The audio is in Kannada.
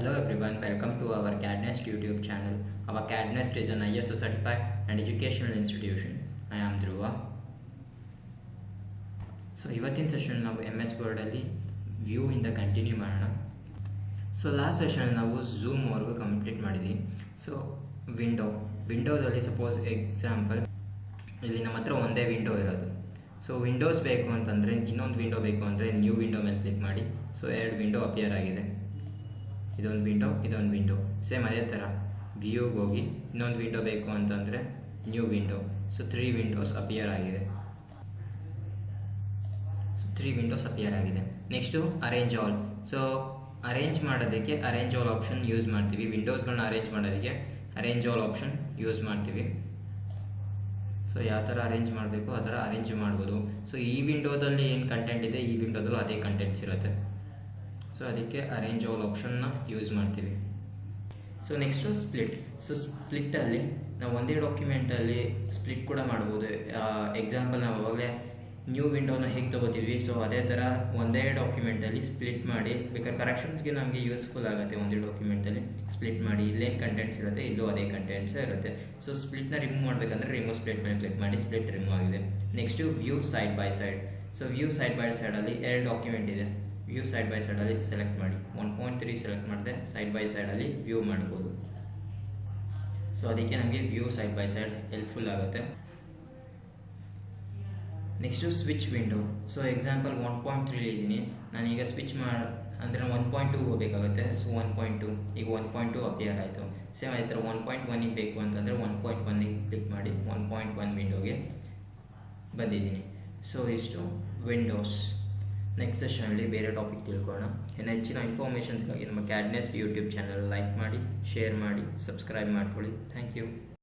Hello everyone, welcome to our CAD NEST YouTube channel. Our CAD NEST is an ISO certified and educational institution. I am Dhruva. So ಇವತ್ತಿನ ಸೆಷನ್ ನಾವು MS Word ಅಲ್ಲಿ ವ್ಯೂ ಇಂದ ಕಂಟಿನ್ಯೂ ಮಾಡೋಣ. ಸೊ ಲಾಸ್ಟ್ ಸೆಷನ್ ನಾವು ಝೂಮ್ ವರ್ಗೂ ಕಂಪ್ಲೀಟ್ ಮಾಡಿದ್ವಿ. ಸೊ ವಿಂಡೋದಲ್ಲಿ ಸಪೋಸ್ ಎಕ್ಸಾಂಪಲ್ ಇಲ್ಲಿ ನಮ್ಮ ಹತ್ರ ಒಂದೇ ವಿಂಡೋ ಇರೋದು. ಸೊ ವಿಂಡೋಸ್ ಬೇಕು ಅಂತಂದರೆ ಇನ್ನೊಂದು ವಿಂಡೋ ಬೇಕು ಅಂದರೆ ನ್ಯೂ ವಿಂಡೋ ಮೇಲೆ ಕ್ಲಿಕ್ ಮಾಡಿ. ಸೊ ಎರಡು ವಿಂಡೋ ಅಪಿಯರ್ ಆಗಿದೆ, ಇದೊಂದು ವಿಂಡೋ ಸೇಮ್ ಅದೇ ಥರ ವ್ಯೂಗೆ ಹೋಗಿ ಇನ್ನೊಂದು ವಿಂಡೋ ಬೇಕು ಅಂತಂದರೆ new window. So 3 windows appear ಆಗಿದೆ. Next arrange all. So arrange ಮಾಡೋದಕ್ಕೆ ಅರೇಂಜ್ ಆಲ್ ಆಪ್ಷನ್ ಯೂಸ್ ಮಾಡ್ತೀವಿ. ವಿಂಡೋಸ್ಗಳನ್ನ ಅರೇಂಜ್ ಮಾಡೋದಕ್ಕೆ ಅರೇಂಜ್ ಆಲ್ ಆಪ್ಷನ್ ಯೂಸ್ ಮಾಡ್ತೀವಿ. ಸೊ ಯಾವ ಥರ ಅರೇಂಜ್ ಮಾಡಬೇಕು ಆ ಥರ ಅರೇಂಜ್ ಮಾಡ್ಬೋದು. ಸೊ ಈ ವಿಂಡೋದಲ್ಲಿ ಏನು ಕಂಟೆಂಟ್ ಇದೆ ಈ ವಿಂಡೋದಲ್ಲೂ ಅದೇ ಕಂಟೆಂಟ್ಸ್ ಇರುತ್ತೆ. ಸೊ ಅದಕ್ಕೆ ಅರೇಂಜ್ ಆಲ್ ಆಪ್ಷನ್ನ ಯೂಸ್ ಮಾಡ್ತೀವಿ. So next split. ಸೊ ಸ್ಪ್ಲಿಟ್ಟಲ್ಲಿ ನಾವು ಒಂದೇ ಡಾಕ್ಯುಮೆಂಟಲ್ಲಿ ಸ್ಪ್ಲಿಟ್ ಕೂಡ ಮಾಡ್ಬೋದು. ಎಕ್ಸಾಂಪಲ್ ನಾವು ಅವಾಗಲೇ ನ್ಯೂ ವಿಂಡೋನ ಹೇಗೆ ತೊಗೋತೀವಿ, ಸೊ ಅದೇ ಥರ ಒಂದೇ ಡಾಕ್ಯುಮೆಂಟಲ್ಲಿ ಸ್ಪ್ಲಿಟ್ ಮಾಡಿ ಬೇಕಾದ್ರೆ ಕರೆಕ್ಷನ್ಸ್ಗೆ ನಮಗೆ ಯೂಸ್ಫುಲ್ ಆಗುತ್ತೆ. ಒಂದೇ ಡಾಕ್ಯುಮೆಂಟಲ್ಲಿ ಸ್ಪ್ಲಿಟ್ ಮಾಡಿ ಇಲ್ಲೇನು ಕಂಟೆಂಟ್ಸ್ ಇರುತ್ತೆ ಇಲ್ಲೂ ಅದೇ ಕಂಟೆಂಟ್ಸ್ ಇರುತ್ತೆ. ಸೊ ಸ್ಪ್ಲಿಟ್ನ ರಿಮೂವ್ ಮಾಡಬೇಕಂದ್ರೆ ರಿಮೂವ್ ಸ್ಪ್ಲಿಟ್ ಮೇಲೆ ಕ್ಲಿಕ್ ಮಾಡಿ ಸ್ಪ್ಲಿಟ್ ರಿಮೂವ್ ಆಗಿದೆ. Next view side by side. So view side by ಸೈಡಲ್ಲಿ 2 ಡಾಕ್ಯುಮೆಂಟ್ ಇದೆ. ವ್ಯೂ ಸೈಡ್ ಬೈ ಸೈಡಲ್ಲಿ ಸೆಲೆಕ್ಟ್ ಮಾಡಿ 1.3 ಸೆಲೆಕ್ಟ್ ಮಾಡಿದೆ ಸೈಡ್ ಬೈ ಸೈಡಲ್ಲಿ ವ್ಯೂ ಮಾಡ್ಬೋದು. ಸೊ ಅದಕ್ಕೆ ನಮಗೆ view side by side helpful ಆಗುತ್ತೆ. Next switch window. So example 1.3 ಇದ್ದೀನಿ, ನಾನೀಗ ಸ್ವಿಚ್ ಅಂದರೆ 1.2 ಹೋಗಬೇಕಾಗುತ್ತೆ. ಸೊ 1.2 ಈಗ 1.2 ಅಪಿಯರ್ ಆಯಿತು. ಸೇಮ್ ಅದೇ ಥರ 1.1ಗೆ ಬೇಕು ಅಂತಂದರೆ 1.1ಗೆ ಕ್ಲಿಕ್ ಮಾಡಿ 1.1 ವಿಂಡೋಗೆ ಬಂದಿದ್ದೀನಿ. ಸೊ ಇಷ್ಟು ವಿಂಡೋಸ್. ನೆಕ್ಸ್ಟ್ ಸೆಷನಲ್ಲಿ ಬೇರೆ ಟಾಪಿಕ್ ತಿಳ್ಕೊಳ್ಳೋಣ. ಹೆಚ್ಚಿನ ಇನ್ಫಾರ್ಮೇಷನ್ಸ್ಗಾಗಿ ನಮ್ಮ CAD NEST YouTube channel like ಮಾಡಿ, ಶೇರ್ ಮಾಡಿ, ಸಬ್ಸ್ಕ್ರೈಬ್ ಮಾಡ್ಕೊಳ್ಳಿ. Thank you.